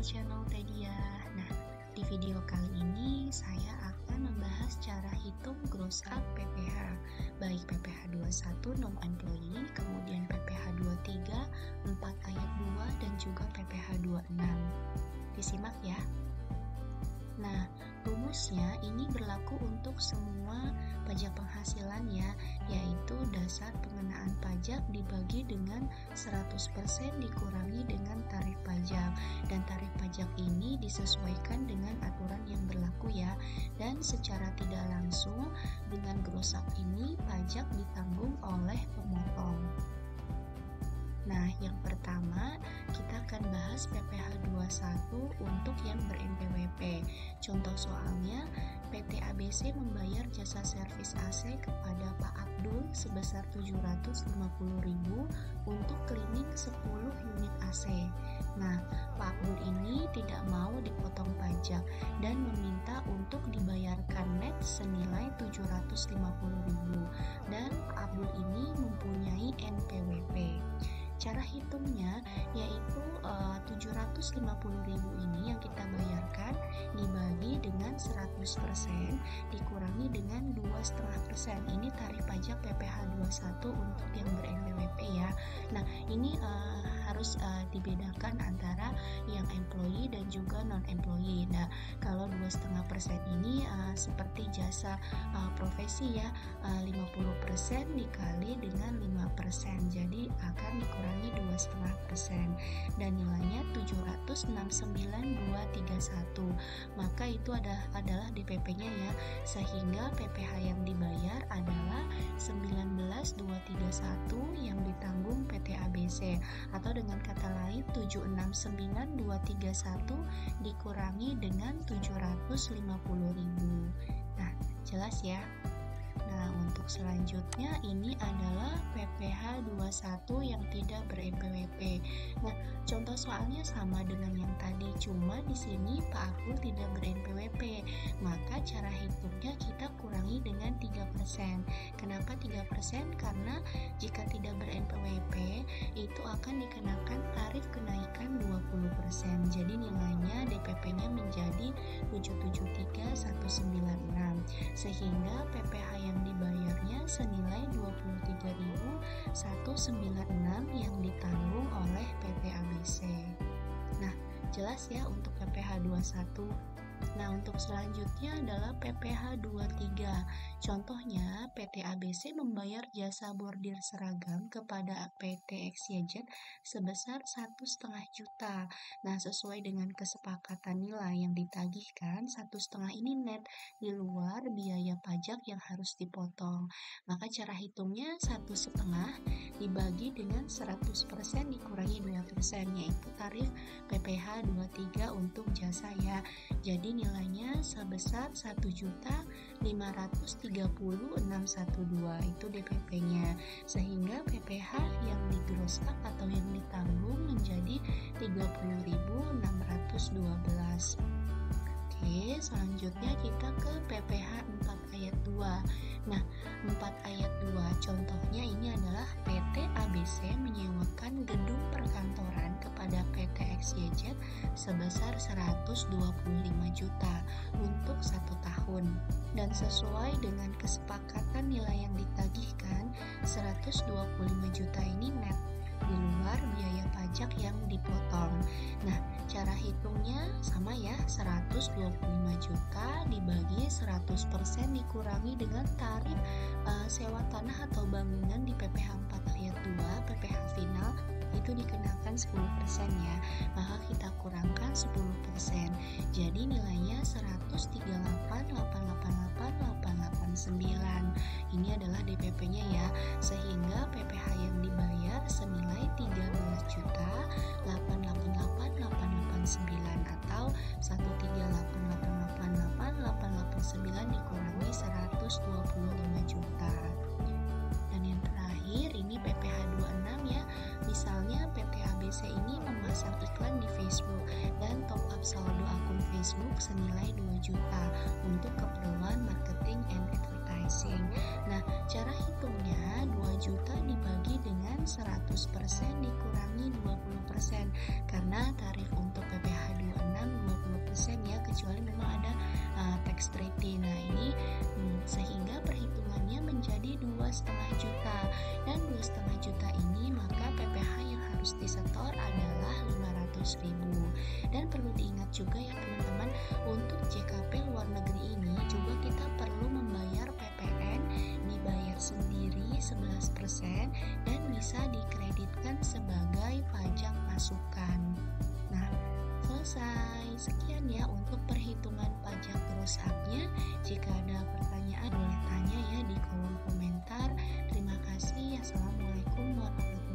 channel Tedia. Nah, di video kali ini saya akan membahas cara hitung gross up PPh, baik PPh 21 non-employee, kemudian PPh 23, 4 ayat 2, dan juga PPh 26. Disimak ya. Nah, rumusnya ini berlaku untuk semua pajak penghasilan ya, yaitu dasar pengenaan pajak dibagi dengan 100% dikurangi dengan tarif pajak, dan tarif pajak ini disesuaikan dengan aturan yang berlaku ya, dan secara tidak langsung dengan gross up ini pajak ditanggung oleh pemotong. Nah, yang pertama kita akan bahas PPh 21 untuk yang ber-NPWP. Contoh soalnya, PT ABC membayar jasa servis AC kepada Pak Abdul sebesar 750.000 untuk cleaning 10 unit AC. Nah, Pak Abdul ini tidak mau dipotong pajak dan meminta untuk dibayarkan net senilai 750.000, dan Pak Abdul ini mempunyai NPWP. Cara hitungnya yaitu 750.000 ini yang kita bayarkan dibagi dengan 100% dikurangi dengan 2,5%. Ini tarif pajak PPh 21 untuk yang ber-NPWP ya. Nah, ini harus dibedakan antara yang employee dan juga non-employee. Nah, kalau 2,5% ini seperti jasa profesi ya, 50% dikali dengan 5%, jadi akan dikurangi 2,5%, dan nilainya 769.231. Maka itu adalah DPP-nya ya, sehingga PPh yang dibayar adalah 19.231 yang ditanggung PT ABC, atau dengan kata lain 769.231 dikurangi dengan 750.000. Nah, jelas ya. Nah, untuk selanjutnya ini adalah PPh 21 yang tidak ber-NPWP. Nah, contoh soalnya sama dengan yang tadi, cuma di sini Pak Abdul tidak ber-NPWP. Maka cara hitungnya kita kurangi dengan 3%. Kenapa 3%? Karena jika tidak ber-NPWP itu akan dikenakan tarif kenaikan 20%. Jadi nilainya DPP-nya menjadi 773.196, sehingga PPh yang dibayarnya senilai 23.196 yang ditanggung oleh PT ABC. Nah, jelas ya untuk PPh 21. Nah, untuk selanjutnya adalah PPh 23. Contohnya, PT ABC membayar jasa bordir seragam kepada PT XYZ sebesar 1,5 juta. Nah, sesuai dengan kesepakatan nilai yang ditagihkan, 1,5 ini net di luar biaya pajak yang harus dipotong. Maka cara hitungnya 1,5 dibagi dengan 100% dikurangi 2%, yaitu tarif PPh 23 untuk jasa ya. Jadi nilainya sebesar 1.530.612 itu DPP-nya, sehingga PPh yang di gross up atau yang ditanggung menjadi 30.612. Oke, selanjutnya kita ke PPh 4 ayat 2. Nah, 4 ayat 2 contohnya ini adalah PT ABC menyewakan gedung perkantoran kepada PT XYZ sebesar 125 juta untuk 1 tahun, dan sesuai dengan kesepakatan nilai yang ditagihkan, 125 juta ini net di luar biaya pajak yang dipotong. Nah, cara hitungnya sama ya, 125 juta dibagi 100% dikurangi dengan tarif sewa tanah atau bangunan di PPh 4 ayat 2, PPh final itu dikenakan 10% ya, maka kita kurangkan 10%, jadi nilainya 138.888.889. Ini adalah DPP-nya ya, sehingga PPh yang dibayar senilai 13.888.889 atau 138.888.889 dikurangi 125 juta. Dan yang terakhir ini PPh 26 ya. Misalnya PT ABC ini memasang iklan di Facebook dan top up saldo akun Facebook senilai 2 juta untuk keperluan marketing and advertising. tracing. Nah, cara hitungnya 2 juta dibagi dengan 100% dikurangi 20%, karena tarif untuk PPh 26 20% ya, kecuali memang ada tax treaty. Nah, ini sehingga perhitungannya menjadi 2,5 juta, dan 2,5 juta ini maka PPh yang harus disetor adalah 500.000. Dan perlu diingat juga ya teman-teman, untuk JKP luar negeri ini juga kita perlu membayar PPN, dibayar sendiri 11% dan bisa dikreditkan sebagai pajak masukan. Nah, selesai. Sekian ya untuk perhitungan pajak gross up-nya. Jika ada pertanyaan boleh tanya ya di kolom komentar. Terima kasih. Assalamualaikum warahmatullahi wabarakatuh.